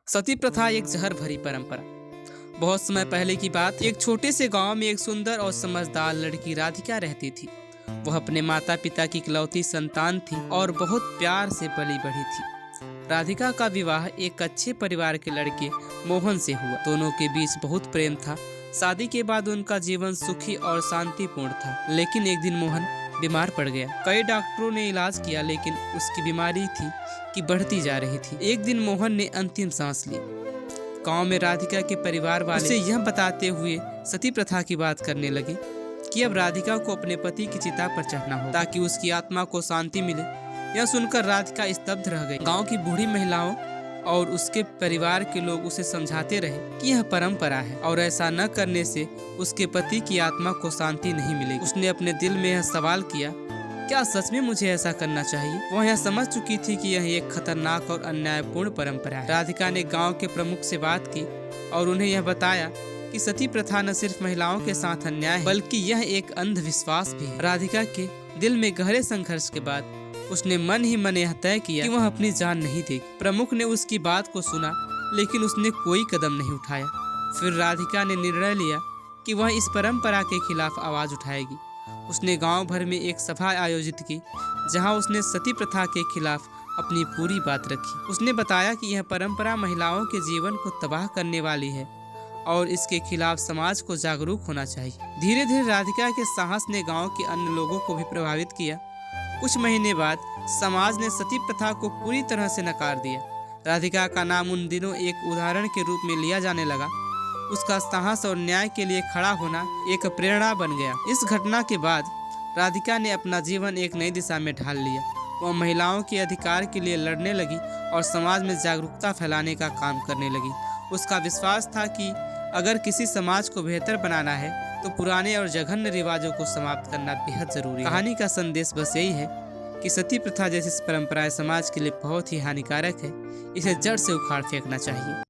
सती प्रथा एक जहर भरी परंपरा। बहुत समय पहले की बात, एक छोटे से गांव में एक सुंदर और समझदार लड़की राधिका रहती थी। वह अपने माता पिता की इकलौती संतान थी और बहुत प्यार से पली बढ़ी थी। राधिका का विवाह एक अच्छे परिवार के लड़के मोहन से हुआ। दोनों के बीच बहुत प्रेम था। शादी के बाद उनका जीवन सुखी और शांतिपूर्ण था। लेकिन एक दिन मोहन बीमार पड़ गया। कई डॉक्टरों ने इलाज किया, लेकिन उसकी बीमारी थी कि बढ़ती जा रही थी। एक दिन मोहन ने अंतिम सांस ली। गांव में राधिका के परिवार वाले उसे यह बताते हुए सती प्रथा की बात करने लगे कि अब राधिका को अपने पति की चिता पर चढ़ना हो ताकि उसकी आत्मा को शांति मिले। यह सुनकर राधिका स्तब्ध रह गई। गांव की बूढ़ी महिलाओं और उसके परिवार के लोग उसे समझाते रहे कि यह परंपरा है और ऐसा न करने से उसके पति की आत्मा को शांति नहीं मिलेगी। उसने अपने दिल में यह सवाल किया, क्या सच में मुझे ऐसा करना चाहिए? वह यह समझ चुकी थी कि यह एक खतरनाक और अन्यायपूर्ण परंपरा है। राधिका ने गांव के प्रमुख से बात की और उन्हें यह बताया कि सती प्रथा न सिर्फ महिलाओं के साथ अन्याय है, बल्कि यह एक अंधविश्वास भी है। राधिका के दिल में गहरे संघर्ष के बाद उसने मन ही मन यह तय किया कि वह अपनी जान नहीं देगी। प्रमुख ने उसकी बात को सुना, लेकिन उसने कोई कदम नहीं उठाया। फिर राधिका ने निर्णय लिया कि वह इस परंपरा के खिलाफ आवाज उठाएगी। उसने गांव भर में एक सभा आयोजित की, जहां उसने सती प्रथा के खिलाफ अपनी पूरी बात रखी। उसने बताया कि यह परंपरा महिलाओं के जीवन को तबाह करने वाली है और इसके खिलाफ समाज को जागरूक होना चाहिए। धीरे धीरे राधिका के साहस ने गांव के अन्य लोगों को भी प्रभावित किया। कुछ महीने बाद समाज ने सती प्रथा को पूरी तरह से नकार दिया। राधिका का नाम उन दिनों एक उदाहरण के रूप में लिया जाने लगा। उसका साहस और न्याय के लिए खड़ा होना एक प्रेरणा बन गया। इस घटना के बाद राधिका ने अपना जीवन एक नई दिशा में ढाल लिया। वह महिलाओं के अधिकार के लिए लड़ने लगी और समाज में जागरूकता फैलाने का काम करने लगी। उसका विश्वास था कि अगर किसी समाज को बेहतर बनाना है तो पुराने और जघन्य रिवाजों को समाप्त करना बेहद जरूरी है। कहानी का संदेश बस यही है कि सती प्रथा जैसी परंपराएं समाज के लिए बहुत ही हानिकारक है। इसे जड़ से उखाड़ फेंकना चाहिए।